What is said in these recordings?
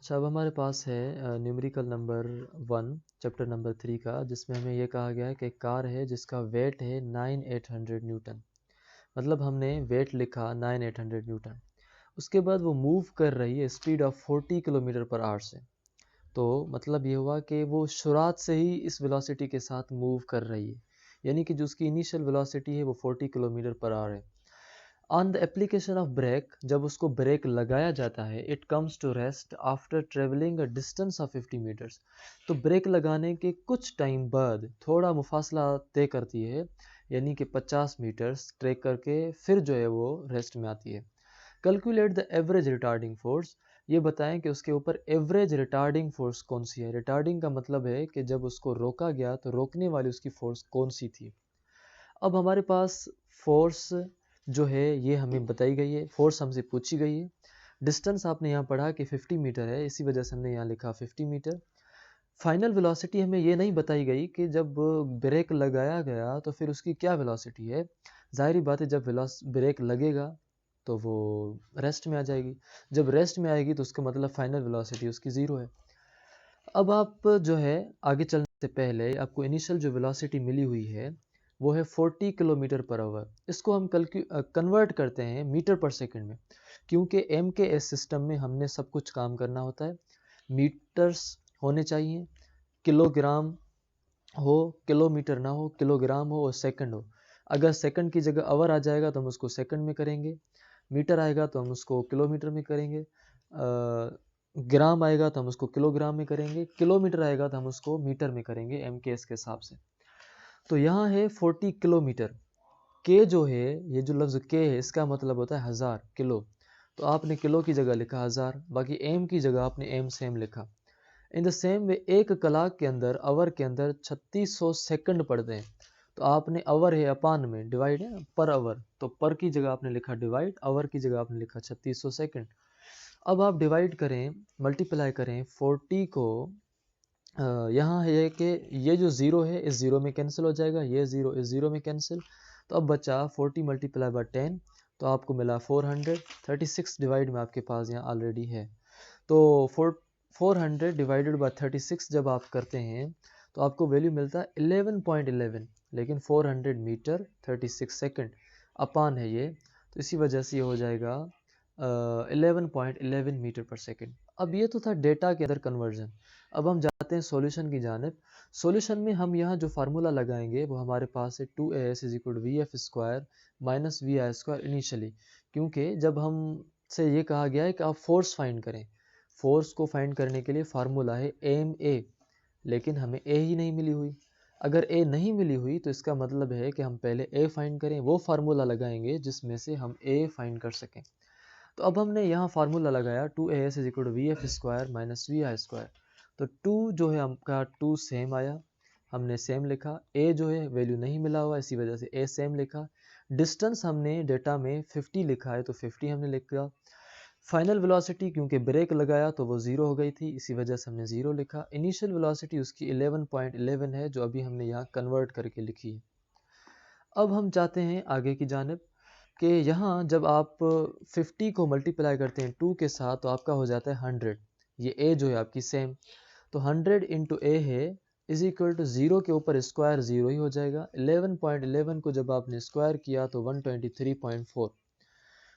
अच्छा, अब हमारे पास है न्यूमेरिकल नंबर 1 चैप्टर नंबर 3 का, जिसमें हमें ये कहा गया है कि एक कार है जिसका वेट है 9800 न्यूटन। मतलब हमने वेट लिखा 9800 न्यूटन। उसके बाद वो मूव कर रही है speed of 40 kilometre per our से। तो मतलब ये हुआ कि वो शुरुआत से ही इस वेलोसिटी के साथ मूव कर रही है, यानी कि जो उसकी इनिशियल वेलोसिटी है वो 40 किलोमीटर पर आवर है। On the application of brake, जब उसको ब्रेक लगाया जाता है, it comes to rest after travelling a distance of 50 metres. तो ब्रेक लगाने के कुछ टाइम बाद थोड़ा मुफासला तय करती है, यानी कि 50 मीटर्स ट्रेक करके फिर जो है वो रेस्ट में आती है। Calculate the average retarding force, ये बताएं कि उसके ऊपर एवरेज रिटार्डिंग फोर्स कौन सी है। रिटार्डिंग का मतलब है कि जब उसको रोका गया तो रोकने वाली उसकी फोर्स कौन सी थी। अब हमारे पास फोर्स जो है ये हमें बताई गई है, फोर्स हमसे पूछी गई है। डिस्टेंस आपने यहाँ पढ़ा कि 50 मीटर है, इसी वजह से हमने यहाँ लिखा 50 मीटर। फाइनल वेलोसिटी हमें ये नहीं बताई गई कि जब ब्रेक लगाया गया तो फिर उसकी क्या वेलोसिटी है। जाहिर बात है, जब ब्रेक लगेगा तो वो रेस्ट में आ जाएगी। जब रेस्ट में आएगी तो उसका मतलब फाइनल वेलोसिटी उसकी ज़ीरो है। अब आप जो है आगे चलने से पहले आपको इनिशियल जो वेलोसिटी मिली हुई है वो है 40 किलोमीटर पर आवर। इसको हम कन्वर्ट करते हैं मीटर पर सेकंड में, क्योंकि एम के एस सिस्टम में हमने सब कुछ काम करना होता है। मीटर्स होने चाहिए, किलोग्राम हो, किलोमीटर ना हो, किलोग्राम हो और सेकंड हो। अगर सेकंड की जगह आवर आ जाएगा तो हम उसको सेकंड में करेंगे, मीटर आएगा तो हम उसको किलोमीटर में करेंगे, ग्राम आएगा तो हम उसको किलोग्राम में करेंगे, किलोमीटर आएगा तो हम उसको मीटर में करेंगे एम के एस के हिसाब से। तो यहाँ है 40 किलोमीटर। के जो है, ये जो लफ्ज़ के है इसका मतलब होता है 1000 किलो। तो आपने किलो की जगह लिखा 1000, बाकी एम की जगह आपने एम सेम लिखा। इन द सेम वे एक कलाक के अंदर, आवर के अंदर 3600 सेकंड पड़ते हैं। तो आपने आवर है अपान में डिवाइड है पर आवर, तो पर की जगह आपने लिखा डिवाइड, आवर की जगह आपने लिखा 3600 सेकंड। अब आप डिवाइड करें, मल्टीप्लाई करें 40 को। यहाँ है कि ये जो ज़ीरो है इस ज़ीरो में कैंसिल हो जाएगा, ये ज़ीरो इस ज़ीरो में कैंसिल। तो अब बचा 40 मल्टीप्लाई बाय 10, तो आपको मिला 400। 36 डिवाइड में आपके पास यहाँ ऑलरेडी है। तो 400 डिवाइडेड बाय 36 जब आप करते हैं तो आपको वैल्यू मिलता है 11.11, लेकिन 400 मीटर 36 सेकंड अपान है ये, तो इसी वजह से ये हो जाएगा 11.11 मीटर पर सेकंड। अब ये तो था डेटा के अंदर कन्वर्जन। अब हम जाते हैं सॉल्यूशन की जानिब। सॉल्यूशन में हम यहाँ जो फार्मूला लगाएंगे वो हमारे पास है 2as is equal V F square minus V I square initially, क्योंकि जब हम से ये कहा गया है कि आप फोर्स फाइंड करें। फोर्स को फाइंड करने के लिए फार्मूला है एम ए, लेकिन हमें ए ही नहीं मिली हुई। अगर ए नहीं मिली हुई तो इसका मतलब है कि हम पहले ए फाइंड करें, वो फार्मूला लगाएंगे जिसमें से हम ए फाइंड कर सकें। तो अब हमने यहाँ फार्मूला लगाया 2as is equal to V F square minus V I square. तो 2 जो है आपका 2 सेम आया, हमने सेम लिखा। ए जो है वैल्यू नहीं मिला हुआ, इसी वजह से ए सेम लिखा। डिस्टेंस हमने डेटा में 50 लिखा है तो 50 हमने लिखा। फाइनल वेलोसिटी क्योंकि ब्रेक लगाया तो वो ज़ीरो हो गई थी, इसी वजह से हमने ज़ीरो लिखा। इनिशियल वेलोसिटी उसकी 11.11 है जो अभी हमने यहाँ कन्वर्ट करके लिखी है। अब हम जाते हैं आगे की जानिब कि यहाँ जब आप 50 को मल्टीप्लाई करते हैं 2 के साथ तो आपका हो जाता है 100। ये ए जो है आपकी सेम, तो 100 इंटू ए है इज इक्वल टू ज़ीरो के ऊपर स्क्वायर ज़ीरो ही हो जाएगा। 11.11 को जब आपने स्क्वायर किया तो 123.4।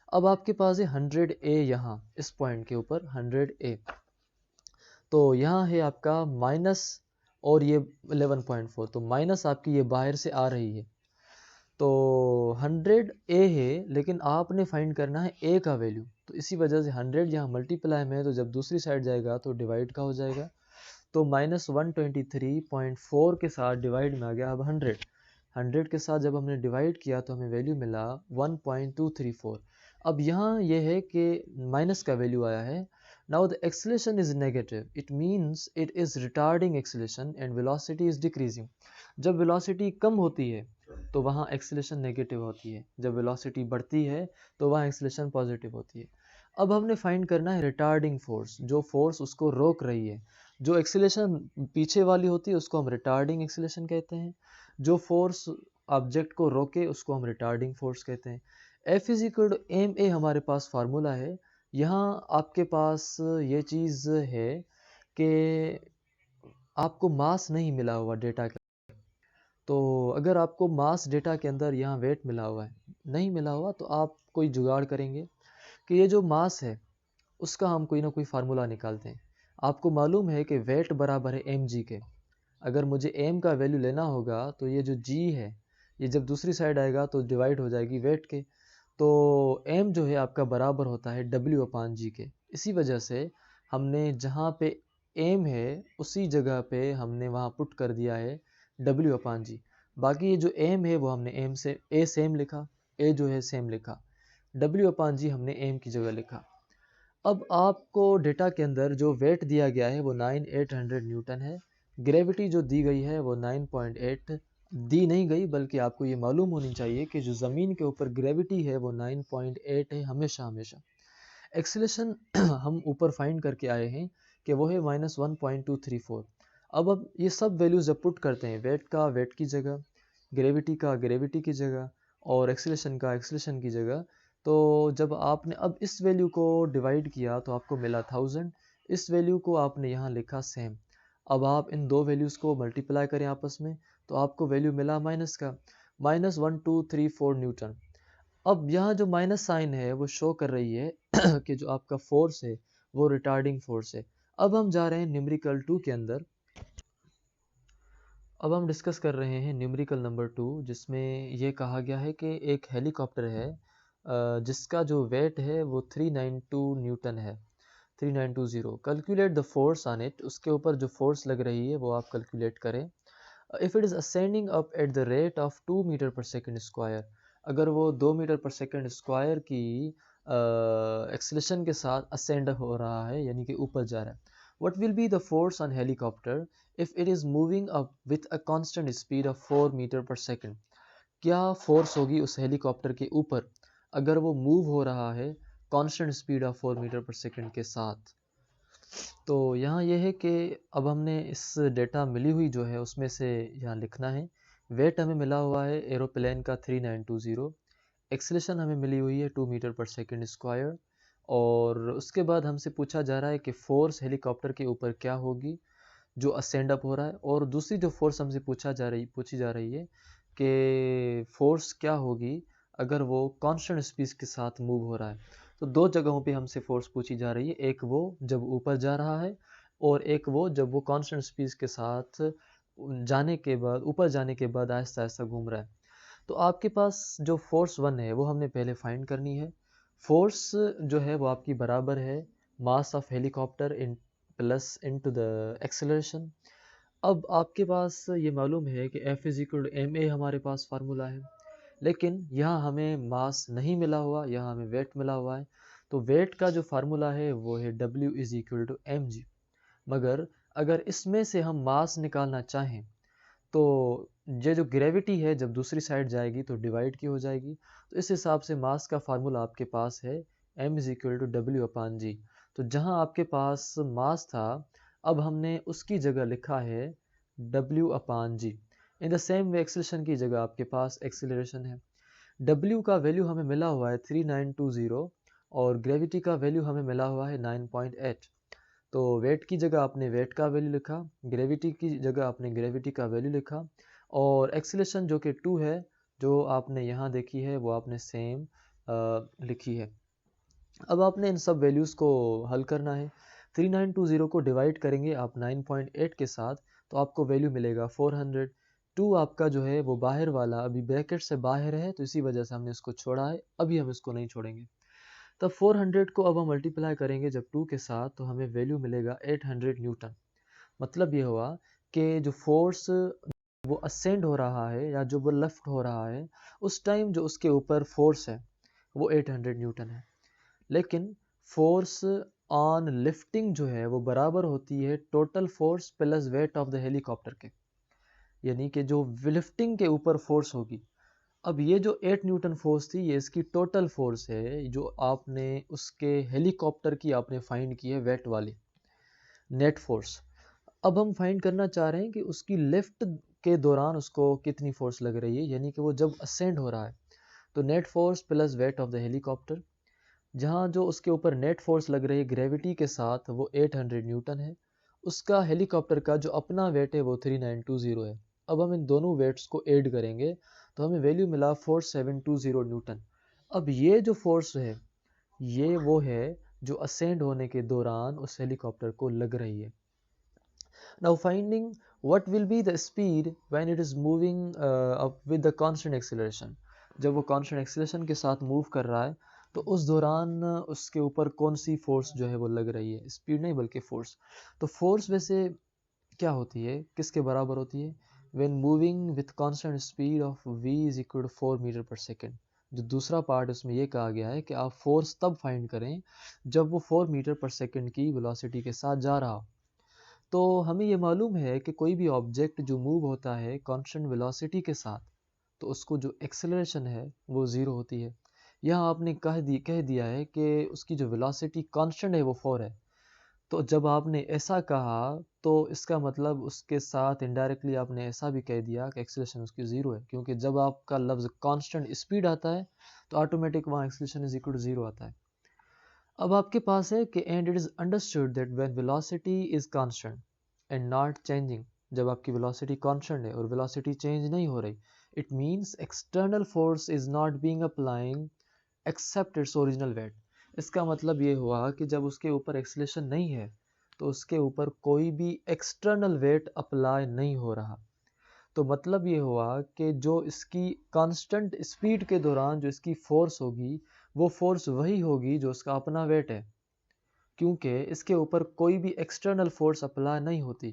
अब आपके पास है 100 ए, यहाँ इस पॉइंट के ऊपर 100 ए। तो यहाँ है आपका माइनस, और ये 11.4, तो माइनस आपकी ये बाहर से आ रही है। तो 100 ए है, लेकिन आपने फाइंड करना है ए का वैल्यू, तो इसी वजह से 100 यहाँ मल्टीप्लाई में है तो जब दूसरी साइड जाएगा तो डिवाइड का हो जाएगा। तो माइनस 123.4 के साथ डिवाइड में आ गया। अब 100 के साथ जब हमने डिवाइड किया तो हमें वैल्यू मिला 1.234। अब यहाँ ये है कि माइनस का वैल्यू आया है। Now the acceleration is negative, it means it is retarding acceleration and velocity is decreasing. जब वेलोसिटी कम होती है तो वहाँ एक्सेलरेशन नेगेटिव होती है, जब वेलोसिटी बढ़ती है तो वहाँ एक्सेलरेशन पॉजिटिव होती है। अब हमने फाइंड करना है रिटार्डिंग फोर्स, जो फोर्स उसको रोक रही है। जो एक्सेलरेशन पीछे वाली होती है उसको हम रिटार्डिंग एक्सेलरेशन कहते हैं, जो फोर्स ऑब्जेक्ट को रोके उसको हम रिटार्डिंग फोर्स कहते हैं। F is equal to M A हमारे पास फार्मूला है यहाँ आपके पास ये चीज़ है कि आपको मास नहीं मिला हुआ डेटा का। तो अगर आपको मास डेटा के अंदर यहाँ वेट मिला हुआ है, नहीं मिला हुआ, तो आप कोई जुगाड़ करेंगे कि ये जो मास है उसका हम कोई ना कोई फार्मूला निकालते हैं। आपको मालूम है कि वेट बराबर है एम जी के। अगर मुझे एम का वैल्यू लेना होगा तो ये जो जी है, ये जब दूसरी साइड आएगा तो डिवाइड हो जाएगी वेट के। तो एम जो है आपका बराबर होता है डब्ल्यू अपान जी के। इसी वजह से हमने जहाँ पे एम है उसी जगह पे हमने वहाँ पुट कर दिया है डब्ल्यू अपान जी। बाकी ये जो एम है वो हमने एम से ए सेम लिखा, ए जो है सेम लिखा, डब्ल्यू अपान जी हमने एम की जगह लिखा। अब आपको डेटा के अंदर जो वेट दिया गया है वो 9800 न्यूटन है। ग्रेविटी जो दी गई है वो 9.8 दी नहीं गई, बल्कि आपको ये मालूम होनी चाहिए कि जो ज़मीन के ऊपर ग्रेविटी है वो 9.8 है हमेशा हमेशा। एक्सीलरेशन हम ऊपर फाइंड करके आए हैं कि वो है -1.234। अब ये सब वैल्यूज जब पुट करते हैं, वेट का वेट की जगह, ग्रेविटी का ग्रेविटी की जगह, और एक्सीलरेशन का एक्सीलरेशन की जगह, तो जब आपने अब इस वैल्यू को डिवाइड किया तो आपको मिला 1000। इस वैल्यू को आपने यहाँ लिखा सेम। अब आप इन दो वैल्यूज़ को मल्टीप्लाई करें आपस में तो आपको वैल्यू मिला माइनस का, -1234 न्यूटन। अब यहाँ जो माइनस साइन है वो शो कर रही है कि जो आपका फोर्स है वो रिटार्डिंग फोर्स है। अब हम जा रहे हैं न्यूमेरिकल 2 के अंदर। अब हम डिस्कस कर रहे हैं न्यूमेरिकल नंबर 2, जिसमें ये कहा गया है कि एक हेलीकॉप्टर है जिसका जो वेट है वो 392 न्यूटन है, 3920। Calculate the force on it, उसके ऊपर जो फोर्स लग रही है वो आप कैलकुलेट करें। If it is ascending up at the rate of 2 metre per second square, अगर वो 2 मीटर पर सेकंड स्क्वायर की एक्सेलेरेशन के साथ असेंड हो रहा है, यानी कि ऊपर जा रहा है। What will be the force on helicopter if it is moving up with a constant speed of 4 metre per second? क्या फोर्स होगी उस हेलीकॉप्टर के ऊपर अगर वो मूव हो रहा है constant speed of 4 metre per second के साथ? तो यहाँ ये है कि अब हमने इस डेटा मिली हुई जो है उसमें से यहाँ लिखना है। वेट हमें मिला हुआ है एरोप्लेन का 3920। एक्सेलेरेशन हमें मिली हुई है 2 मीटर पर सेकंड स्क्वायर। और उसके बाद हमसे पूछा जा रहा है कि फोर्स हेलीकॉप्टर के ऊपर क्या होगी जो असेंड अप हो रहा है, और दूसरी जो फोर्स हमसे पूछी जा रही है कि फोर्स क्या होगी अगर वो कांस्टेंट स्पीड के साथ मूव हो रहा है। तो दो जगहों पे हमसे फोर्स पूछी जा रही है, एक वो जब ऊपर जा रहा है, और एक वो जब वो कांस्टेंट स्पीड के साथ जाने के बाद, ऊपर जाने के बाद आहिस्ता आहिस्ता घूम रहा है। तो आपके पास जो फोर्स वन है वो हमने पहले फाइंड करनी है। फोर्स जो है वो आपकी बराबर है mass of helicopter in plus into the acceleration. अब आपके पास ये मालूम है कि F is equal to M A हमारे पास फार्मूला है, लेकिन यहाँ हमें मास नहीं मिला हुआ, यहाँ हमें वेट मिला हुआ है। तो वेट का जो फार्मूला है वो है W is equal to M G. मगर अगर इसमें से हम मास निकालना चाहें तो ये जो ग्रेविटी है जब दूसरी साइड जाएगी तो डिवाइड की हो जाएगी। तो इस हिसाब से मास का फार्मूला आपके पास है m is equal to W upon g. तो जहाँ आपके पास मास था, अब हमने उसकी जगह लिखा है w upon G. In the same way acceleration की जगह आपके पास एक्सेलरेशन है। w का वैल्यू हमें मिला हुआ है 3920, और ग्रेविटी का वैल्यू हमें मिला हुआ है 9.8। तो वेट की जगह आपने वेट का वैल्यू लिखा, ग्रेविटी की जगह आपने ग्रेविटी का वैल्यू लिखा, और एक्सीलरेशन जो कि 2 है, जो आपने यहाँ देखी है वो आपने सेम लिखी है। अब आपने इन सब वैल्यूज़ को हल करना है। 3920 को डिवाइड करेंगे आप 9.8 के साथ तो आपको वैल्यू मिलेगा 400। 2 आपका जो है वो बाहर वाला अभी ब्रैकेट से बाहर है, तो इसी वजह से हमने इसको छोड़ा है, अभी हम इसको नहीं छोड़ेंगे। तब 400 को अब हम मल्टीप्लाई करेंगे जब 2 के साथ तो हमें वैल्यू मिलेगा 800 न्यूटन। मतलब ये हुआ कि जो फोर्स वो असेंड हो रहा है या जो वो लेफ्ट हो रहा है, उस टाइम जो उसके ऊपर फोर्स है वो 800 न्यूटन है। लेकिन फोर्स ऑन लिफ्टिंग जो है वो बराबर होती है total force plus weight of the helicopter के, यानी कि जो लिफ्टिंग के ऊपर फोर्स होगी। अब ये जो 8 न्यूटन फोर्स थी ये इसकी टोटल फोर्स है जो आपने उसके हेलीकॉप्टर की आपने फाइंड की है वेट वाली नेट फोर्स। अब हम फाइंड करना चाह रहे हैं कि उसकी लिफ्ट के दौरान उसको कितनी फोर्स लग रही है, यानी कि वो जब असेंड हो रहा है। तो net force plus weight of the helicopter. जहाँ जो उसके ऊपर नेट फोर्स लग रही है ग्रेविटी के साथ वो 800 न्यूटन है। उसका हेलीकॉप्टर का जो अपना वेट है वो 3920 है। अब हम इन दोनों वेट्स को ऐड करेंगे तो हमें वैल्यू मिला 4720 न्यूटन। अब ये जो फोर्स है ये वो है जो असेंड होने के दौरान उस हेलीकॉप्टर को लग रही है। Now finding what will be the speed when it is moving up with the constant acceleration. जब वो constant acceleration के साथ मूव कर रहा है तो उस दौरान उसके ऊपर कौन सी फोर्स जो है वो लग रही है, स्पीड नहीं बल्कि फोर्स। तो फोर्स वैसे क्या होती है, किसके बराबर होती है? When moving with constant speed of v is equal to 4 metre per second. जो दूसरा पार्ट उसमें ये कहा गया है कि आप फोर्स तब फाइंड करें जब वो 4 मीटर पर सेकेंड की वेलोसिटी के साथ जा रहा हो। तो हमें ये मालूम है कि कोई भी ऑब्जेक्ट जो मूव होता है कांस्टेंट वेलोसिटी के साथ तो उसको जो एक्सेलरेशन है वो ज़ीरो होती है। यहाँ आपने कह दिया है कि उसकी जो वेलोसिटी कांस्टेंट है वो 4 है। तो जब आपने ऐसा कहा तो इसका मतलब उसके साथ इनडायरेक्टली आपने ऐसा भी कह दिया कि एक्सेलरेशन उसकी ज़ीरो है, क्योंकि जब आपका लफ्ज़ कांस्टेंट स्पीड आता है तो ऑटोमेटिक वहाँ acceleration is equal to zero आता है। अब आपके पास है कि and it is understood that when velocity is constant and not changing, जब आपकी वेलोसिटी कांस्टेंट है और वेलोसिटी चेंज नहीं हो रही, it means external force is not being applying except its original weight. इसका मतलब ये हुआ कि जब उसके ऊपर एक्सेलरेशन नहीं है तो उसके ऊपर कोई भी एक्सटर्नल वेट अप्लाई नहीं हो रहा। तो मतलब ये हुआ कि जो इसकी कांस्टेंट स्पीड के दौरान जो इसकी फोर्स होगी वो फोर्स वही होगी जो उसका अपना वेट है, क्योंकि इसके ऊपर कोई भी एक्सटर्नल फोर्स अप्लाई नहीं होती।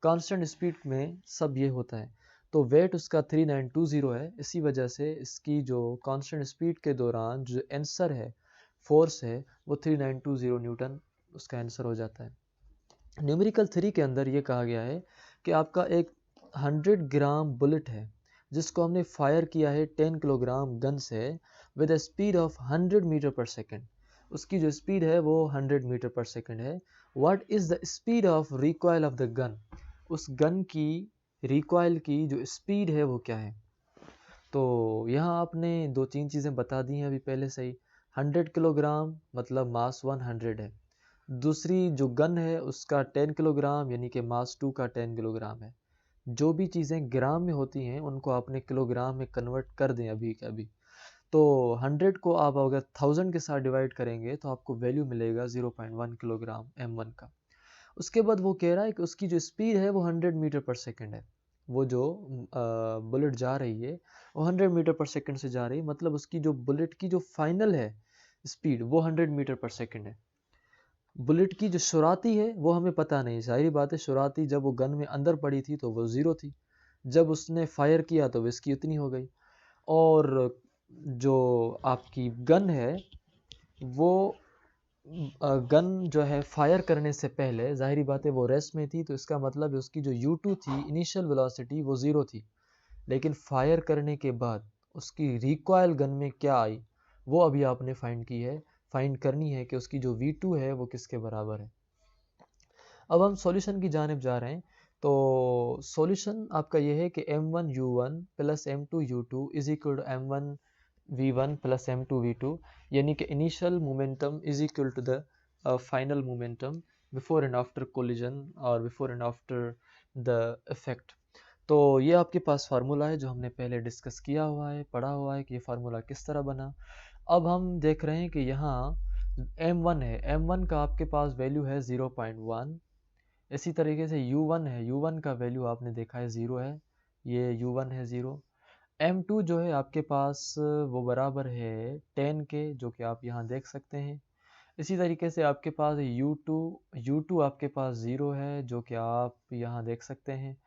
कांस्टेंट स्पीड में सब ये होता है। तो वेट उसका 3920 है, इसी वजह से इसकी जो कांस्टेंट स्पीड के दौरान जो आंसर है फोर्स है वो 3920 न्यूटन उसका आंसर हो जाता है। न्यूमेरिकल 3 के अंदर ये कहा गया है कि आपका एक 100 ग्राम बुलेट है जिसको हमने फायर किया है 10 किलोग्राम गन से with a speed of 100 metre per second. उसकी जो स्पीड है वो 100 मीटर पर सेकेंड है। What is the speed of recoil of the gun? उस गन की रिकॉइल की जो स्पीड है वो क्या है? तो यहाँ आपने दो तीन चीज़ें बता दी हैं अभी पहले से ही। 100 किलोग्राम मतलब मास 100 है। दूसरी जो गन है उसका 10 किलोग्राम यानी कि मास 2 का 10 किलोग्राम है। जो भी चीज़ें ग्राम में होती हैं उनको आपने किलोग्राम में कन्वर्ट कर दें अभी के अभी। तो 100 को आप अगर 1000 के साथ डिवाइड करेंगे तो आपको वैल्यू मिलेगा 0.1 किलोग्राम M1 का। उसके बाद वो कह रहा है कि उसकी जो स्पीड है वो 100 मीटर पर सेकेंड है। वो जो बुलेट जा रही है वो 100 मीटर पर सेकेंड से जा रही है, मतलब उसकी जो बुलेट की जो फाइनल है स्पीड वो 100 मीटर पर सेकेंड है। बुलेट की जो शुरुआती है वो हमें पता नहीं, जाहिर बात है शुरुआती जब वो गन में अंदर पड़ी थी तो वो ज़ीरो थी, जब उसने फायर किया तो इसकी उतनी हो गई। और जो आपकी गन है वो गन जो है फायर करने से पहले जाहिर बात है वो रेस्ट में थी, तो इसका मतलब है उसकी जो U2 थी इनिशियल वेलोसिटी वो ज़ीरो थी। लेकिन फायर करने के बाद उसकी रिकॉयल गन में क्या आई वो अभी आपने फाइंड करनी है कि उसकी जो V2 है वो किसके बराबर है। अब हम सॉल्यूशन की जानिब जा रहे हैं। तो सॉल्यूशन आपका ये है कि M1U1 plus M2U2 is equal to M1V1 plus M2V2, यानी कि initial momentum is equal to the final momentum before and after collision और before and after the effect. तो ये आपके पास फार्मूला है जो हमने पहले डिस्कस किया हुआ है, पढ़ा हुआ है कि ये फार्मूला किस तरह बना। अब हम देख रहे हैं कि यहाँ M1 है, M1 का आपके पास वैल्यू है 0.1। इसी तरीके से U1 है, U1 का वैल्यू आपने देखा है 0 है, ये U1 है 0। M2 जो है आपके पास वो बराबर है 10 के, जो कि आप यहाँ देख सकते हैं। इसी तरीके से आपके पास U2 आपके पास 0 है जो कि आप यहाँ देख सकते हैं।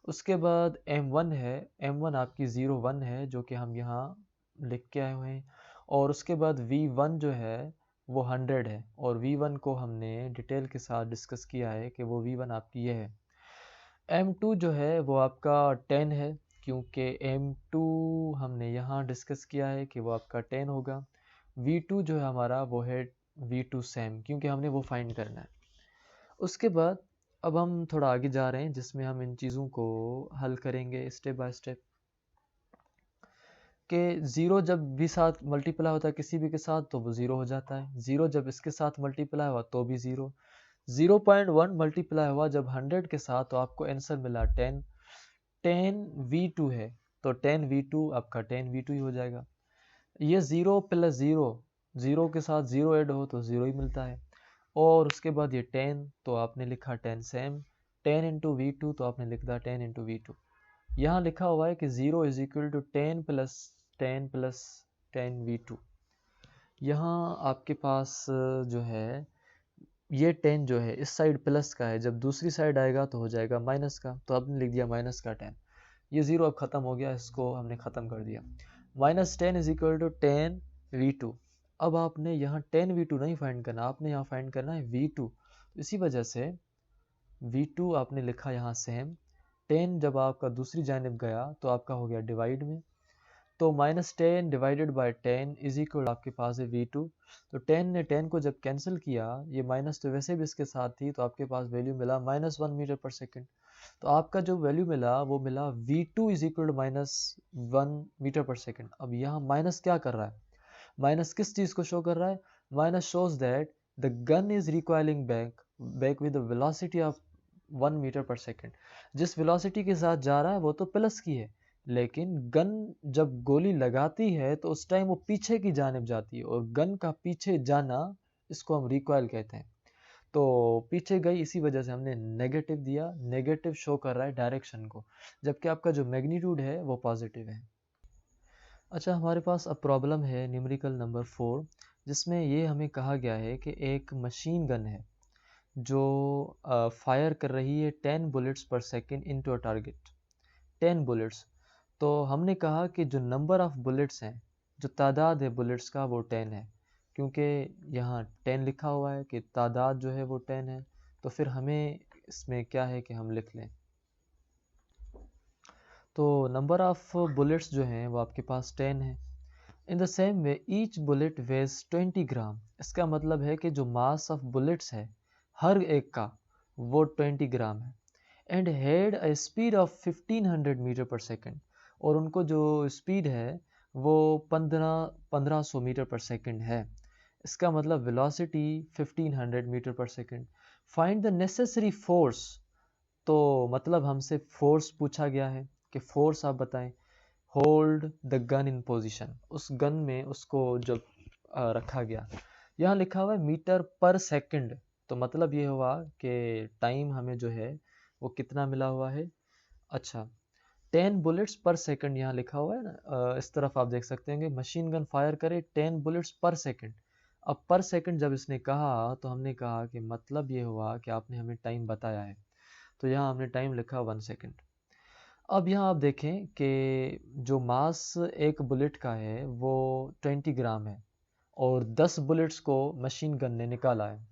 उसके बाद M1 है, M1 आपकी 01 है जो कि हम यहाँ लिख के आए हुए हैं। और उसके बाद V1 जो है वो 100 है, और V1 को हमने डिटेल के साथ डिस्कस किया है कि वो V1 आपकी ये है। M2 जो है वो आपका 10 है, क्योंकि M2 हमने यहाँ डिस्कस किया है कि वो आपका 10 होगा। V2 जो है हमारा वो है V2 सेम, क्योंकि हमने वो फाइंड करना है। उसके बाद अब हम थोड़ा आगे जा रहे हैं जिसमें हम इन चीज़ों को हल करेंगे स्टेप बाय स्टेप। कि 0 जब भी साथ मल्टीप्लाई होता है किसी भी के साथ तो वो 0 हो जाता है, 0 जब इसके साथ मल्टीप्लाई हुआ तो भी 0, 0.1 मल्टीप्लाई हुआ जब 100 के साथ तो आपको आंसर मिला 10, 10v2 है तो 10v2 आपका 10v2 ही हो जाएगा। ये 0 प्लस 0, 0 के साथ 0 ऐड हो तो 0 ही मिलता है। और उसके बाद ये 10 तो आपने लिखा 10 सेम, 10 इंटू वी टू तो आपने लिख दिया 10 इंटू वी टू। यहाँ लिखा हुआ है कि 0 is equal to 10 plus 10 plus 10 V two. यहाँ आपके पास जो है ये 10 जो है इस साइड प्लस का है, जब दूसरी साइड आएगा तो हो जाएगा माइनस का, तो आपने लिख दिया माइनस का 10। ये 0 अब ख़त्म हो गया, इसको हमने ख़त्म कर दिया। -10 is equal to 10 V two. अब आपने यहाँ 10 वी टू नहीं फाइंड करना, आपने यहाँ फाइंड करना है वी टू। इसी वजह से V2 आपने लिखा यहाँ सेम, 10 जब आपका दूसरी जानिब गया तो आपका हो गया डिवाइड में, तो -10 डिवाइडेड बाय 10 इज इक्वल आपके पास है V2। तो 10 ने 10 को जब कैंसिल किया, ये माइनस तो वैसे भी इसके साथ थी, तो आपके पास वैल्यू मिला -1 मीटर पर सेकेंड। तो आपका जो वैल्यू मिला वो मिला V2 is equal -1 metre per second. अब यहाँ माइनस क्या कर रहा है, माइनस किस चीज़ को शो कर रहा है, minus shows that the gun is recoiling back with the velocity of 1 metre per second. जिस वेलोसिटी के साथ जा रहा है वो तो प्लस की है, लेकिन गन जब गोली लगाती है तो उस टाइम वो पीछे की जानिब जाती है, और गन का पीछे जाना इसको हम रिकॉइल कहते हैं। तो पीछे गई, इसी वजह से हमने नेगेटिव दिया, नेगेटिव शो कर रहा है डायरेक्शन को, जबकि आपका जो मैग्नीट्यूड है वो पॉजिटिव है। अच्छा, हमारे पास अब प्रॉब्लम है न्यूमेरिकल नंबर 4, जिसमें ये हमें कहा गया है कि एक मशीन गन है जो फायर कर रही है 10 बुलेट्स पर second into a target, 10 bullets. तो हमने कहा कि जो नंबर ऑफ बुलेट्स हैं, जो तादाद है बुलेट्स का वो 10 है, क्योंकि यहाँ 10 लिखा हुआ है कि तादाद जो है वो 10 है, तो फिर हमें इसमें क्या है कि हम लिख लें। तो नंबर ऑफ बुलेट्स जो हैं वो आपके पास 10 है। In the same way each bullet weighs 20 gram. इसका मतलब है कि जो मास ऑफ बुलेट्स है हर एक का वो 20 ग्राम है। And had a speed of 1500 metre per second, और उनको जो स्पीड है वो 1500 मीटर पर सेकेंड है। इसका मतलब velocity 1500 metre per second. Find the necessary force, तो मतलब हमसे फोर्स पूछा गया है कि फोर्स आप बताएं। Hold the gun in position, उस गन में उसको जब रखा गया, यहाँ लिखा हुआ है मीटर पर सेकंड, तो मतलब ये हुआ कि टाइम हमें जो है वो कितना मिला हुआ है। अच्छा, 10 बुलेट्स पर सेकंड यहाँ लिखा हुआ है ना, इस तरफ आप देख सकते हैं कि मशीन गन फायर करे 10 बुलेट्स पर सेकंड। अब पर सेकंड जब इसने कहा तो हमने कहा कि मतलब ये हुआ कि आपने हमें टाइम बताया है, तो यहाँ हमने टाइम लिखा 1 सेकंड। अब यहाँ आप देखें कि जो मास एक बुलेट का है वो 20 ग्राम है, और 10 बुलेट्स को मशीन गन ने निकाला है,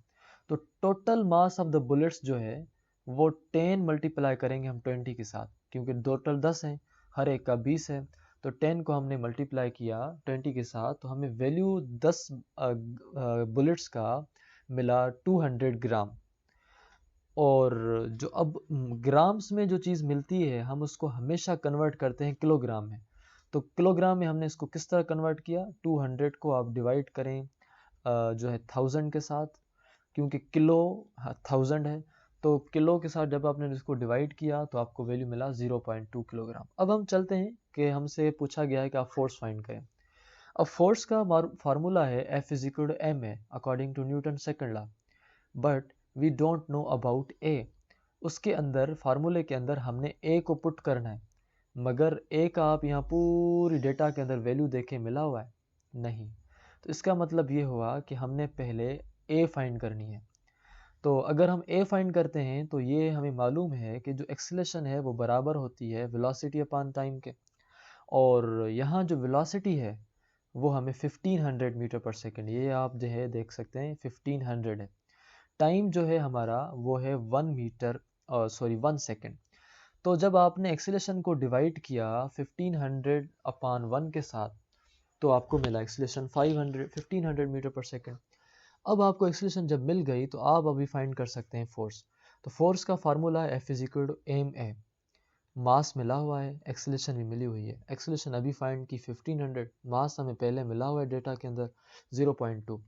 तो total mass of the bullets जो है वो 10 मल्टीप्लाई करेंगे हम 20 के साथ, क्योंकि टोटल 10 हैं, हर एक का 20 है, तो 10 को हमने मल्टीप्लाई किया 20 के साथ, तो हमें वैल्यू 10 बुलेट्स का मिला 200 ग्राम। और जो अब ग्राम्स में जो चीज़ मिलती है हम उसको हमेशा कन्वर्ट करते हैं किलोग्राम में। तो किलोग्राम में हमने इसको किस तरह कन्वर्ट किया, 200 को आप डिवाइड करें जो है 1000 के साथ, क्योंकि किलो 1000 है, तो किलो के साथ जब आपने इसको डिवाइड किया तो आपको वैल्यू मिला 0.2 किलोग्राम। अब हम चलते हैं कि हमसे पूछा गया है कि आप फोर्स फाइंड करें। अब फोर्स का फार्मूला है F is equal to M A according to Newton second law, but we don't know about A. उसके अंदर फार्मूले के अंदर हमने ए को पुट करना है, मगर ए का आप यहाँ पूरी डेटा के अंदर वैल्यू देखे मिला हुआ है नहीं, तो इसका मतलब ये हुआ कि हमने पहले ए फाइंड करनी है। तो अगर हम ए फाइंड करते हैं तो ये हमें मालूम है कि जो एक्सीलरेशन है वो बराबर होती है वेलोसिटी अपॉन टाइम के, और यहाँ जो वेलोसिटी है वो हमें 1500 मीटर पर सेकेंड, ये आप जो है देख सकते हैं 1500 है। टाइम जो है हमारा वो है 1 सेकेंड। तो जब आपने एक्सीलरेशन को डिवाइड किया 1500 अपॉन 1 के साथ, तो आपको मिला एक्सीलरेशन 1500 मीटर पर सेकेंड। अब आपको एक्सीलरेशन जब मिल गई तो आप अभी फाइंड कर सकते हैं फोर्स। तो फोर्स का फार्मूला है F is equal to M A, mass मिला हुआ है, एक्सेलरेशन भी मिली हुई है। एक्सेलरेशन अभी फाइंड की 1500, मास हमें पहले मिला हुआ है डेटा के अंदर 0.2।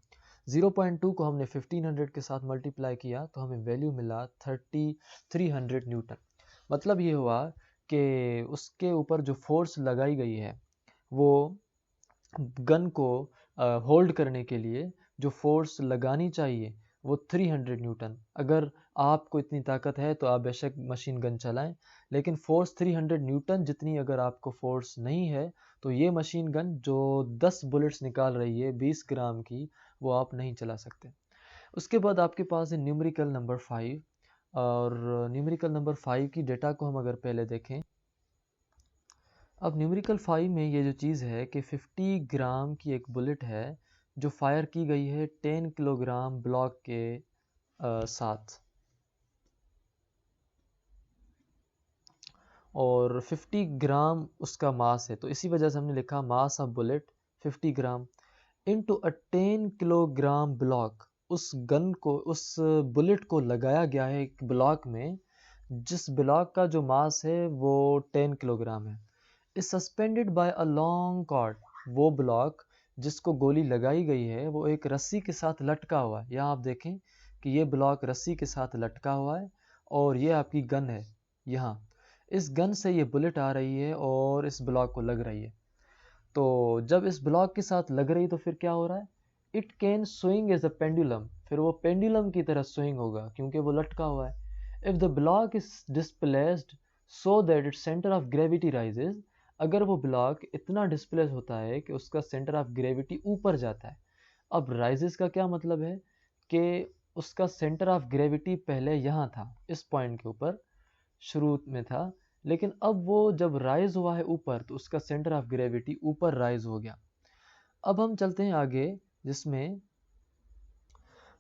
0.2 को हमने 1500 के साथ मल्टीप्लाई किया तो हमें वैल्यू मिला 3300 न्यूटन। मतलब ये हुआ कि उसके ऊपर जो फोर्स लगाई गई है वो गन को होल्ड करने के लिए जो फोर्स लगानी चाहिए वो 300 न्यूटन। अगर आपको इतनी ताकत है तो आप बेशक मशीन गन चलाएं, लेकिन फोर्स 300 न्यूटन जितनी अगर आपको फोर्स नहीं है तो ये मशीन गन जो 10 बुलेट्स निकाल रही है 20 ग्राम की, वो आप नहीं चला सकते। उसके बाद आपके पास है न्यूमेरिकल नंबर 5। और न्यूमेरिकल नंबर 5 की डेटा को हम अगर पहले देखें, अब न्यूमेरिकल 5 में ये जो चीज़ है कि 50 ग्राम की एक बुलेट है जो फायर की गई है 10 किलोग्राम ब्लॉक के साथ, और 50 ग्राम उसका मास है। तो इसी वजह से हमने लिखा mass of bullet 50 gram into a 10 kilogram block. उस गन को, उस बुलेट को लगाया गया है एक ब्लॉक में जिस ब्लॉक का जो मास है वो 10 किलोग्राम है। Is suspended by a long cord. वो ब्लॉक जिसको गोली लगाई गई है वो एक रस्सी के साथ लटका हुआ है। यहाँ आप देखें कि ये ब्लॉक रस्सी के साथ लटका हुआ है और ये आपकी गन है। यहाँ इस गन से ये बुलेट आ रही है और इस ब्लॉक को लग रही है। तो जब इस ब्लॉक के साथ लग रही तो फिर क्या हो रहा है, it can swing as a pendulum. फिर वो पेंडुलम की तरह स्विंग होगा क्योंकि वो लटका हुआ है। If the block is displaced so that its centre of gravity rises, अगर वो ब्लॉक इतना डिस्प्लेस होता है कि उसका सेंटर ऑफ ग्रेविटी ऊपर जाता है। अब राइजेस का क्या मतलब है कि उसका सेंटर ऑफ ग्रेविटी पहले यहाँ था, इस पॉइंट के ऊपर शुरू में था, लेकिन अब वो जब राइज हुआ है ऊपर तो उसका सेंटर ऑफ ग्रेविटी ऊपर राइज हो गया। अब हम चलते हैं आगे, जिसमें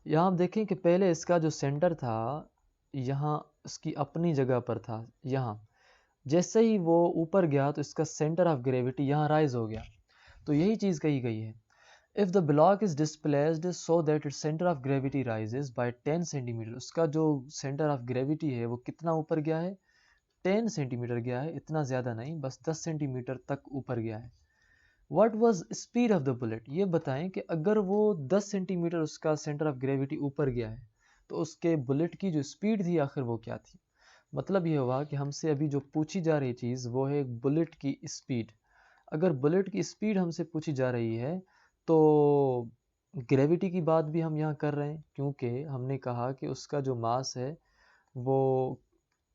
यहाँ आप देखें कि पहले इसका जो सेंटर था यहाँ इसकी अपनी जगह पर था। यहाँ जैसे ही वो ऊपर गया तो इसका सेंटर ऑफ ग्रेविटी यहाँ राइज हो गया। तो यही चीज़ कही गई है, if the block is displaced so that its centre of gravity rises by 10 centimetre, उसका जो सेंटर ऑफ ग्रेविटी है वो कितना ऊपर गया है, 10 सेंटीमीटर गया है, इतना ज़्यादा नहीं, बस 10 सेंटीमीटर तक ऊपर गया है। What was speed of the bullet, ये बताएं कि अगर वो 10 सेंटीमीटर उसका सेंटर ऑफ ग्रेविटी ऊपर गया है तो उसके बुलेट की जो स्पीड थी आखिर वो क्या थी। मतलब ये हुआ कि हमसे अभी जो पूछी जा रही चीज़ वो है बुलेट की स्पीड। अगर बुलेट की स्पीड हमसे पूछी जा रही है तो ग्रेविटी की बात भी हम यहाँ कर रहे हैं क्योंकि हमने कहा कि उसका जो मास है वो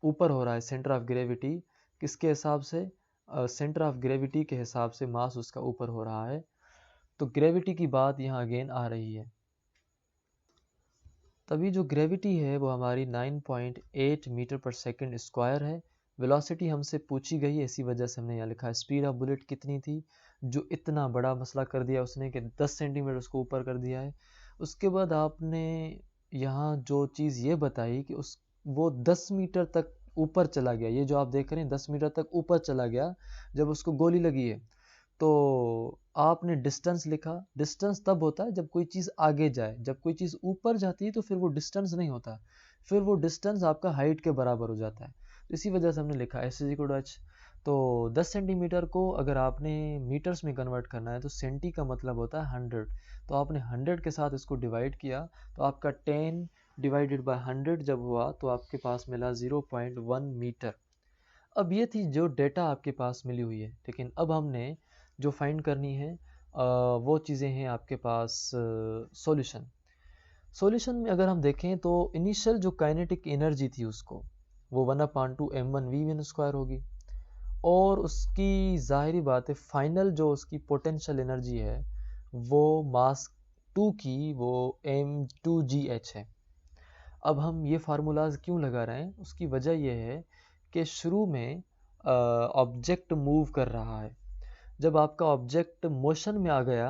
ऊपर हो रहा है। सेंटर ऑफ ग्रेविटी किसके हिसाब से, सेंटर ऑफ ग्रेविटी के हिसाब से मास उसका ऊपर हो रहा है। तो ग्रेविटी की बात यहाँ अगेन आ रही है। तभी जो ग्रेविटी है वो हमारी 9.8 मीटर पर सेकंड स्क्वायर है। वेलोसिटी हमसे पूछी गई है, इसी वजह से हमने यहाँ लिखा है। स्पीड ऑफ बुलेट कितनी थी, जो इतना बड़ा मसला कर दिया उसने कि 10 सेंटीमीटर उसको ऊपर कर दिया है। उसके बाद आपने यहाँ जो चीज़ ये बताई कि उस वो 10 मीटर तक ऊपर चला गया। ये जो आप देख रहे हैं 10 मीटर तक ऊपर चला गया जब उसको गोली लगी है। तो आपने डिस्टेंस लिखा। डिस्टेंस तब होता है जब कोई चीज़ आगे जाए, जब कोई चीज़ ऊपर जाती है तो फिर वो डिस्टेंस नहीं होता, फिर वो डिस्टेंस आपका हाइट के बराबर हो जाता है। तो इसी वजह से हमने लिखा S is equal to H. तो 10 सेंटीमीटर को अगर आपने मीटर्स में कन्वर्ट करना है तो सेंटी का मतलब होता है 100। तो आपने 100 के साथ इसको डिवाइड किया तो आपका 10 डिवाइडेड बाय 100 जब हुआ तो आपके पास मिला 0.1 मीटर। अब ये थी जो डेटा आपके पास मिली हुई है, लेकिन अब हमने जो फाइंड करनी है वो चीज़ें हैं आपके पास सॉल्यूशन। सॉल्यूशन में अगर हम देखें तो इनिशियल जो काइनेटिक एनर्जी थी उसको वो 1/2 m1v1 होगी, और उसकी ज़ाहिरी बात है फाइनल जो उसकी पोटेंशियल एनर्जी है वो मास 2 की वो m2gh है। अब हम ये फार्मूलाज क्यों लगा रहे हैं, उसकी वजह यह है कि शुरू में ऑब्जेक्ट मूव कर रहा है। जब आपका ऑब्जेक्ट मोशन में आ गया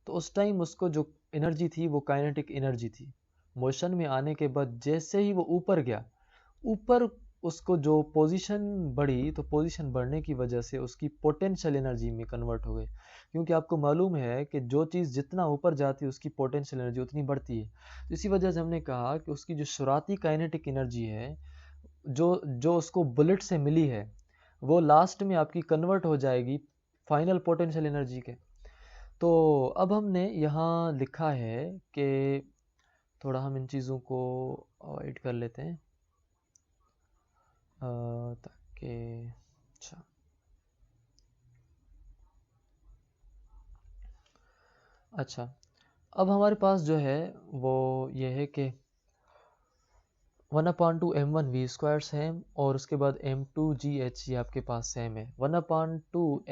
तो उस टाइम उसको जो एनर्जी थी वो काइनेटिक एनर्जी थी। मोशन में आने के बाद जैसे ही वो ऊपर गया, ऊपर उसको जो पोजीशन बढ़ी तो पोजीशन बढ़ने की वजह से उसकी पोटेंशियल एनर्जी में कन्वर्ट हो गई। क्योंकि आपको मालूम है कि जो चीज़ जितना ऊपर जाती है उसकी पोटेंशियल एनर्जी उतनी बढ़ती है। तो इसी वजह से हमने कहा कि उसकी जो शुरुआती काइनेटिक एनर्जी है जो जो उसको बुलेट से मिली है वो लास्ट में आपकी कन्वर्ट हो जाएगी फाइनल पोटेंशियल एनर्जी के। तो अब हमने यहाँ लिखा है कि थोड़ा हम इन चीज़ों को अवॉइड कर लेते हैं ताकि अच्छा अच्छा अब हमारे पास जो है वो ये है कि 1/2 m1 v स्क्वायर सेम और उसके बाद m2 gh ये आपके पास सेम है। 1/2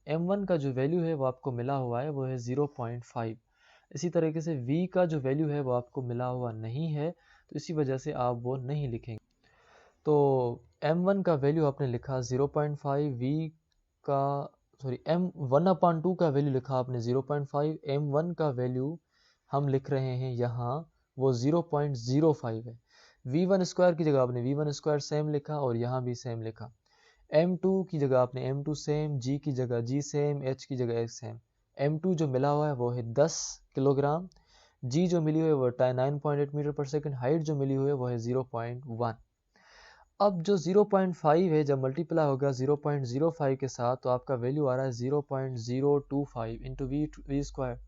m1 का जो वैल्यू है वो आपको मिला हुआ है वो है 0.5। इसी तरीके से v का जो वैल्यू है वो आपको मिला हुआ नहीं है, तो इसी वजह से आप वो नहीं लिखेंगे। तो m1 का वैल्यू आपने लिखा 0.5, v का सॉरी m 1/2 का वैल्यू लिखा आपने 0.5, m1 का वैल्यू हम लिख रहे हैं यहाँ वो 0.05 है। v1 स्क्वायर की जगह आपने v1 स्क्वायर सेम लिखा और यहाँ भी सेम लिखा। m2 की जगह आपने m2 सेम, g की जगह g सेम, h की जगह h सेम। m2 जो मिला हुआ है वो है 10 किलोग्राम, g जो मिली हुई है वो 9.8 मीटर पर सेकंड, हाइट जो मिली हुई है वो है 0.1। अब जो 0.5 है जब मल्टीप्लाई होगा 0.05 के साथ तो आपका वैल्यू आ रहा है 0.025 इंटू वी स्क्वायर,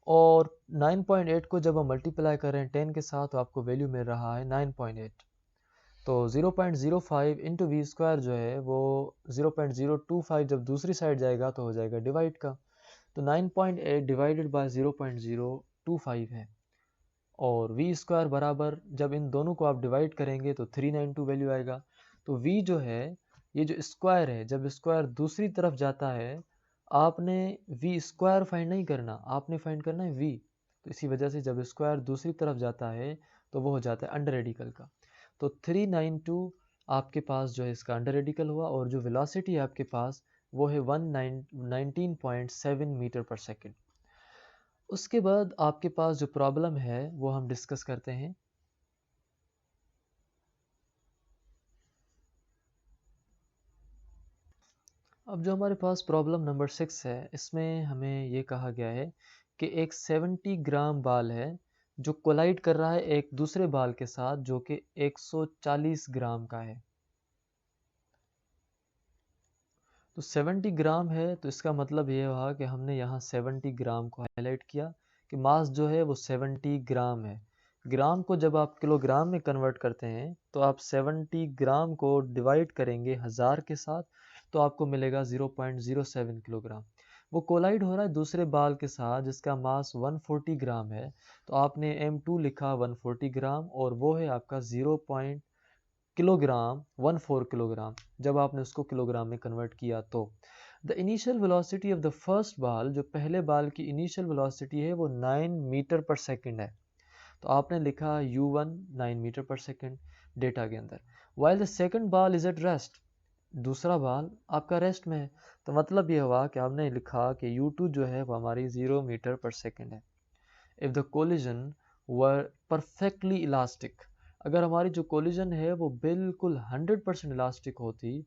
और 9.8 को जब हम मल्टीप्लाई कर रहे हैं 10 के साथ तो आपको वैल्यू मिल रहा है 9.8। तो 0.05 इंटू वी स्क्वायर जो है वो 0.025 जब दूसरी साइड जाएगा तो हो जाएगा डिवाइड का, तो 9.8 डिवाइडेड बाय 0.025 है। और v स्क्वायर बराबर जब इन दोनों को आप डिवाइड करेंगे तो 392 वैल्यू आएगा। तो v जो है ये जो स्क्वायर है जब स्क्वायर दूसरी तरफ जाता है आपने v स्क्वायर फाइंड नहीं करना, आपने फाइंड करना है v। तो इसी वजह से जब स्क्वायर दूसरी तरफ जाता है तो वो हो जाता है अंडर रेडिकल का। तो 392 आपके पास जो है इसका अंडर रेडिकल हुआ और जो वेलोसिटी है आपके पास वो है 19.7 मीटर पर सेकेंड। उसके बाद आपके पास जो प्रॉब्लम है वो हम डिस्कस करते हैं। अब जो हमारे पास प्रॉब्लम नंबर 6 है इसमें हमें ये कहा गया है कि एक 70 ग्राम बाल है जो कोलाइड कर रहा है एक दूसरे बाल के साथ जो कि 140 ग्राम का है। तो 70 ग्राम है तो इसका मतलब ये हुआ कि हमने यहाँ 70 ग्राम को हाईलाइट किया कि मास जो है वो 70 ग्राम है। ग्राम को जब आप किलोग्राम में कन्वर्ट करते हैं तो आप 70 ग्राम को डिवाइड करेंगे 1000 के साथ तो आपको मिलेगा 0.07 किलोग्राम। वो कोलाइड हो रहा है दूसरे बाल के साथ जिसका मास 140 ग्राम है, तो आपने m2 लिखा 140 ग्राम और वो है आपका 0 किलोग्राम 14 किलोग्राम। जब आपने उसको किलोग्राम में कन्वर्ट किया तो the initial velocity of the first बाल, जो पहले बाल की इनिशियल वेलोसिटी है वो 9 मीटर पर सेकंड है। तो आपने लिखा u1 9 metre per second data के अंदर, वाइल द सेकंड बाल इज एट रेस्ट, दूसरा बाल आपका रेस्ट में है। तो मतलब ये हुआ कि आपने लिखा कि u2 जो है वो हमारी 0 मीटर पर सेकंड है। If the collision were perfectly elastic, अगर हमारी जो कोलिजन है वो बिल्कुल 100% इलास्टिक होती,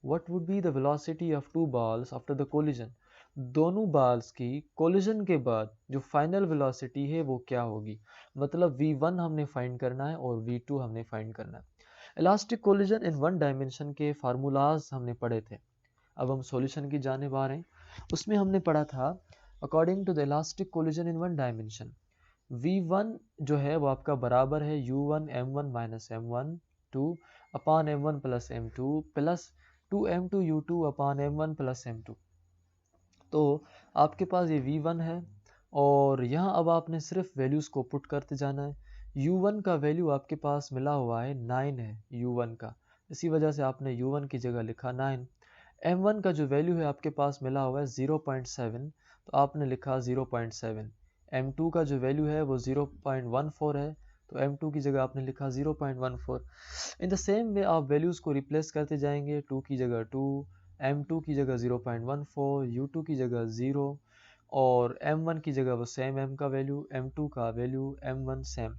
what would be the velocity of two balls after the collision, दोनों बाल्स की कोलिजन के बाद जो फाइनल वेलोसिटी है वो क्या होगी। मतलब v1 हमने फाइंड करना है और v2 हमने फाइंड करना है। Elastic collision in one dimension के फार्मूलाज हमने पढ़े थे, अब हम सॉल्यूशन की जाने आ रहे हैं। उसमें हमने पढ़ा था according to the elastic collision in one dimension v1 जो है वो आपका बराबर है u1 m1 minus m1 2 upon m1 plus m2 plus 2m2 u2 upon m1 plus m2। तो आपके पास ये v1 है और यहाँ अब आपने सिर्फ वैल्यूज़ को पुट करते जाना है। u1 का वैल्यू आपके पास मिला हुआ है 9 है u1 का, इसी वजह से आपने u1 की जगह लिखा 9। m1 का जो वैल्यू है आपके पास मिला हुआ है 0.7 तो आपने लिखा 0.7। m2 का जो वैल्यू है वो 0.14 है तो m2 की जगह आपने लिखा 0.14। इन द सेम वे आप वैल्यूज़ को रिप्लेस करते जाएंगे, 2 की जगह 2, m2 की जगह 0.14, u2 की जगह 0 और m1 की जगह वो सेम m का वैल्यू, m2 का वैल्यू, m1 सेम।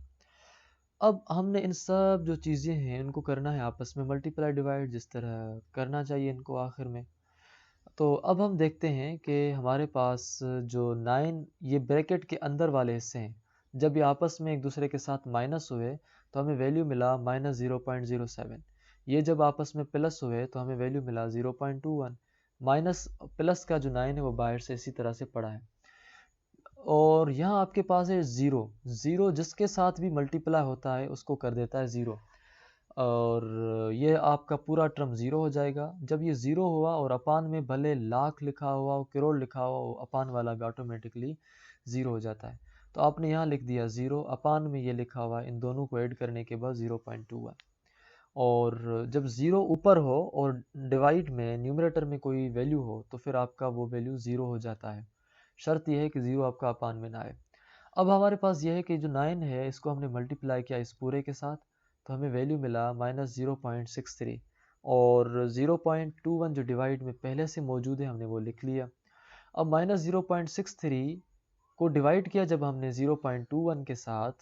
अब हमने इन सब जो चीज़ें हैं इनको करना है आपस में मल्टीप्लाई डिवाइड, जिस तरह करना चाहिए इनको आखिर में। तो अब हम देखते हैं कि हमारे पास जो 9 ये ब्रैकेट के अंदर वाले हिस्से हैं, जब ये आपस में एक दूसरे के साथ माइनस हुए तो हमें वैल्यू मिला -0.07। ये जब आपस में प्लस हुए तो हमें वैल्यू मिला 0.21, माइनस प्लस का जो 9 है वो बाहर से इसी तरह से पड़ा है। और यहाँ आपके पास है ज़ीरो, ज़ीरो जिसके साथ भी मल्टीप्लाई होता है उसको कर देता है ज़ीरो, और ये आपका पूरा टर्म ज़ीरो हो जाएगा। जब ये ज़ीरो हुआ और अपान में भले लाख लिखा हुआ हो, करोड़ लिखा हुआ हो, अपान वाला भी ऑटोमेटिकली ज़ीरो हो जाता है। तो आपने यहाँ लिख दिया ज़ीरो, अपान में ये लिखा हुआ है, इन दोनों को ऐड करने के बाद 0.21। और जब ज़ीरो ऊपर हो और डिवाइड में न्यूमरेटर में कोई वैल्यू हो तो फिर आपका वो वैल्यू ज़ीरो हो जाता है। शर्त यह है कि ज़ीरो आपका अपान में ना आए। अब हमारे पास यह है कि जो 9 है इसको हमने मल्टीप्लाई किया इस पूरे के साथ, तो हमें वैल्यू मिला -0.63, और 0.21 जो डिवाइड में पहले से मौजूद है हमने वो लिख लिया। अब -0.63 को डिवाइड किया जब हमने 0.21 के साथ,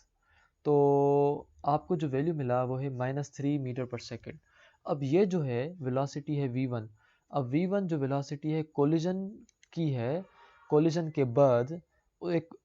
तो आपको जो वैल्यू मिला वो है -3 मीटर पर सेकेंड। अब ये जो है वेलोसिटी है v1। अब v1 जो वेलोसिटी है कोलिजन की है, कोलिजन के बाद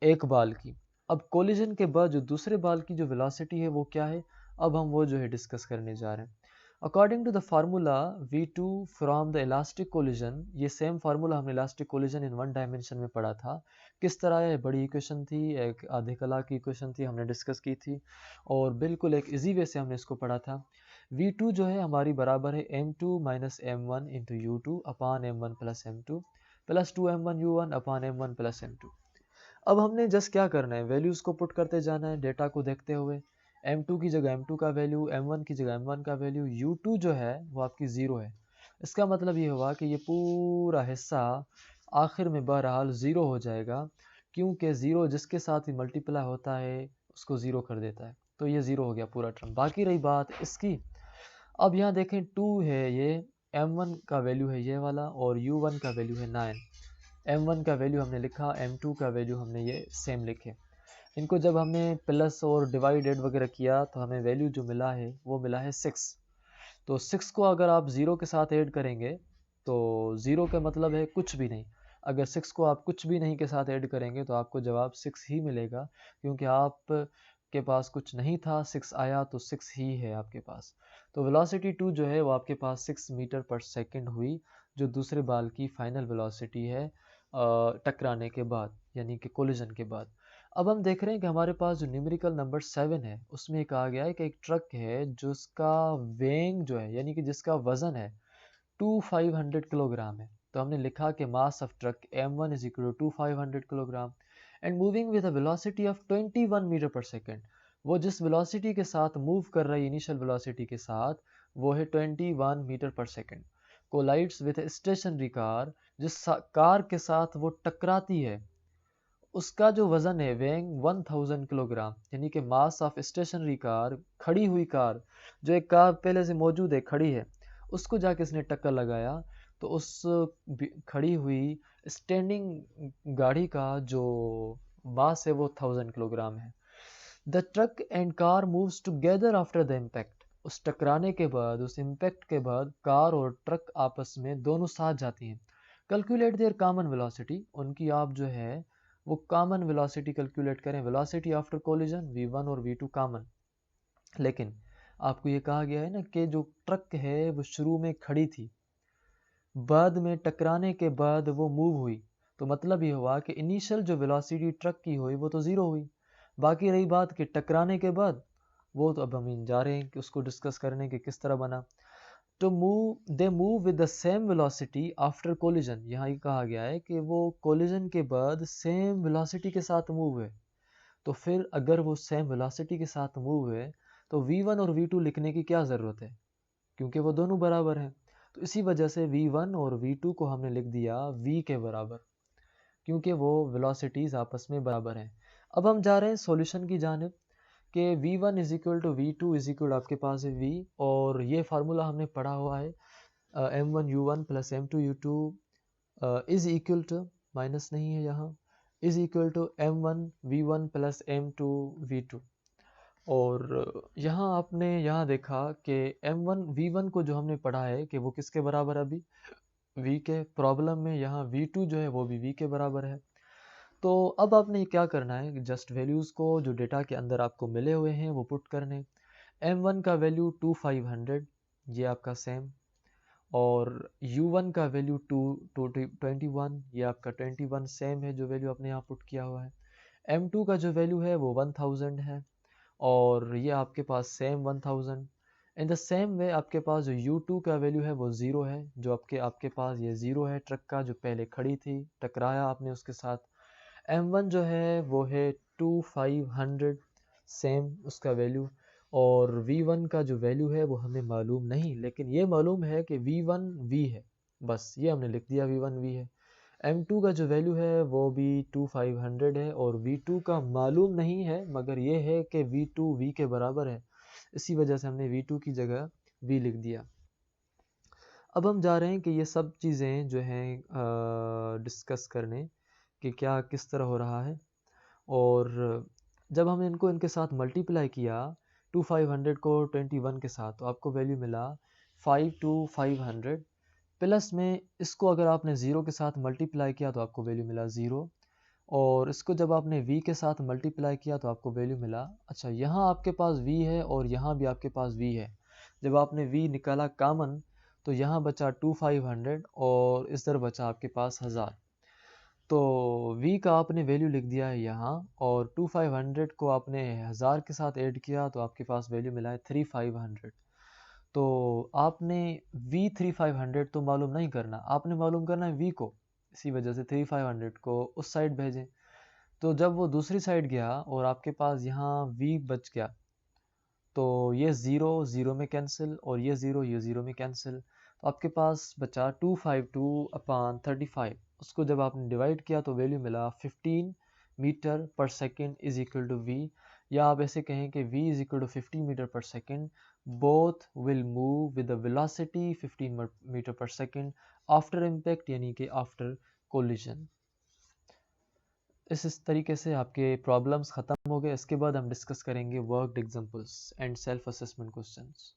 एक बाल की। अब कोलिजन के बाद जो दूसरे बाल की जो वेलोसिटी है वो क्या है, अब हम वो जो है डिस्कस करने जा रहे हैं। According to the formula v2 from the elastic collision, ये सेम फार्मूला हमने elastic collision in one dimension में पढ़ा था। किस तरह है, बड़ी इक्वेशन थी, एक आधे कला की इक्वेशन थी, हमने डिस्कस की थी और बिल्कुल एक इजी वे से हमने इसको पढ़ा था। v2 जो है हमारी बराबर है m2 minus m1 into u2 upon m1 plus m2 plus 2m1 u1 अपान m1 प्लस m2। अब हमने जस्ट क्या करना है, वैल्यूज़ को पुट करते जाना है डेटा को देखते हुए। m2 की जगह m2 का वैल्यू, m1 की जगह m1 का वैल्यू, u2 जो है वो आपकी ज़ीरो है। इसका मतलब ये हुआ कि ये पूरा हिस्सा आखिर में बहरहाल ज़ीरो हो जाएगा, क्योंकि ज़ीरो जिसके साथ ही मल्टीप्लाई होता है उसको ज़ीरो कर देता है। तो ये ज़ीरो हो गया पूरा टर्म। बाकी रही बात इसकी, अब यहाँ देखें 2 है, ये m1 का वैल्यू है ये वाला, और u1 का वैल्यू है 9। m1 का वैल्यू हमने लिखा, m2 का वैल्यू हमने ये सेम लिखे। इनको जब हमने प्लस और डिवाइडेड वगैरह किया तो हमें वैल्यू जो मिला है वो मिला है 6। तो 6 को अगर आप ज़ीरो के साथ ऐड करेंगे तो ज़ीरो का मतलब है कुछ भी नहीं। अगर 6 को आप कुछ भी नहीं के साथ ऐड करेंगे तो आपको जवाब 6 ही मिलेगा, क्योंकि आप के पास कुछ नहीं था, 6 आया तो 6 ही है आपके पास। तो वेलोसिटी 2 जो है वो आपके पास 6 मीटर पर सेकंड हुई, जो दूसरे बाल की फाइनल वेलोसिटी है टकराने के बाद, यानी कि कोलिजन के बाद। अब हम देख रहे हैं कि हमारे पास जो न्यूमेरिकल नंबर 7 है उसमें कहा गया है कि एक ट्रक है जिसका वेंग जो है, यानी कि जिसका वजन है 2500 किलोग्राम है। तो हमने लिखा कि mass of truck m1 is equal to 2500 kilogram and moving with a velocity of 21 metre per second. वो जिस वेलोसिटी के साथ मूव कर रही इनिशियल वेलोसिटी के साथ वो है 21 metre per second. Collides with stationary car, जिस कार के साथ वो टकराती है उसका जो वजन है वेइंग 1000 किलोग्राम, यानी कि मास ऑफ स्टेशनरी कार, खड़ी हुई कार, जो एक कार पहले से मौजूद है खड़ी है, उसको जाके इसने टक्कर लगाया तो उस खड़ी हुई स्टैंडिंग गाड़ी का जो मास है वो 1000 किलोग्राम है। The truck and car moves together after the impact. उस टकराने के बाद, उस इम्पैक्ट के बाद कार और ट्रक आपस में दोनों साथ जाती हैं। कैलकुलेट देयर कॉमन वेलोसिटी, उनकी आप जो है वो कॉमन वेलोसिटी कैलकुलेट करें। वेलोसिटी आफ्टर कोलिजन v1 और v2 कॉमन, लेकिन आपको ये कहा गया है ना कि जो ट्रक है वो शुरू में खड़ी थी, बाद में टकराने के बाद वो मूव हुई, तो मतलब ये हुआ कि इनिशियल जो वेलोसिटी ट्रक की हुई वो तो ज़ीरो हुई। बाकी रही बात कि टकराने के बाद, वो तो अब हम जा रहे हैं कि उसको डिस्कस करने के किस तरह बना। तो they move with the same velocity after collision, यहाँ ये कहा गया है कि वो कोलिजन के बाद सेम वेलोसिटी के साथ मूव है। तो फिर अगर वो सेम वेलोसिटी के साथ मूव है तो v1 और v2 लिखने की क्या ज़रूरत है, क्योंकि वो दोनों बराबर हैं। तो इसी वजह से v1 और v2 को हमने लिख दिया v के बराबर, क्योंकि वो वेलोसिटीज़ आपस में बराबर हैं। अब हम जा रहे हैं सॉल्यूशन की जानिब कि v1 is equal to v2 is equal, आपके पास है v, और ये फार्मूला हमने पढ़ा हुआ है m1u1 plus m2u2 is equal to, minus नहीं है यहाँ, is equal to m1 v1 plus m2 v2। और यहाँ आपने यहाँ देखा कि m1 v1 को जो हमने पढ़ा है कि वो किसके बराबर है, अभी v के। प्रॉब्लम में यहाँ v2 जो है वो भी v के बराबर है। तो अब आपने क्या करना है, जस्ट वैल्यूज़ को जो डेटा के अंदर आपको मिले हुए हैं वो पुट करने। m1 का वैल्यू 2500, ये आपका सेम, और u1 का वैल्यू 21, ये आपका 21 सेम है जो वैल्यू आपने यहाँ पुट किया हुआ है। m2 का जो वैल्यू है वो 1000 है, और ये आपके पास same 1000। In the same way आपके पास जो u2 का वैल्यू है वो 0 है, जो आपके पास ये 0 है ट्रक का जो पहले खड़ी थी, टकराया आपने उसके साथ। m1 जो है वो है 2500 सेम उसका वैल्यू, और v1 का जो वैल्यू है वो हमें मालूम नहीं, लेकिन ये मालूम है कि v1 v है, बस ये हमने लिख दिया v1 v है। m2 का जो वैल्यू है वो भी 2500 है, और v2 का मालूम नहीं है, मगर ये है कि v2 v के बराबर है, इसी वजह से हमने v2 की जगह v लिख दिया। अब हम जा रहे हैं कि ये सब चीज़ें जो हैं डिस्कस करने कि क्या किस तरह हो रहा है, और जब हमने इनको इनके साथ मल्टीप्लाई किया 2500 को 21 के साथ, तो आपको वैल्यू मिला 52500, प्लस में इसको अगर आपने ज़ीरो के साथ मल्टीप्लाई किया तो आपको वैल्यू मिला ज़ीरो, और इसको जब आपने v के साथ मल्टीप्लाई किया तो आपको वैल्यू मिला, अच्छा यहाँ आपके पास v है और यहाँ भी आपके पास v है, जब आपने v निकाला कॉमन तो यहाँ बचा 2500 और इस तरह बचा आपके पास 1000, तो v का आपने वैल्यू लिख दिया है यहाँ, और 2500 को आपने 1000 के साथ ऐड किया तो आपके पास वैल्यू मिला है 3500। तो आपने v3500 तो मालूम नहीं करना, आपने मालूम करना है v को, इसी वजह से 3500 को उस साइड भेजें। तो जब वो दूसरी साइड गया और आपके पास यहाँ v बच गया, तो ये ज़ीरो ज़ीरो में कैंसिल, और ये ज़ीरो में कैंसिल, तो आपके पास बचा 252/35। उसको जब आपने डिवाइड किया तो वैल्यू मिला 15 metre per second is equal to V, या आप ऐसे कहें कि v is equal to 15 metre per second, both will move with the velocity 15 metre per second after impact, यानी कि आफ्टर कोलिजन। इस तरीके से आपके प्रॉब्लम्स ख़त्म हो गए। इसके बाद हम डिस्कस करेंगे worked examples and self assessment questions.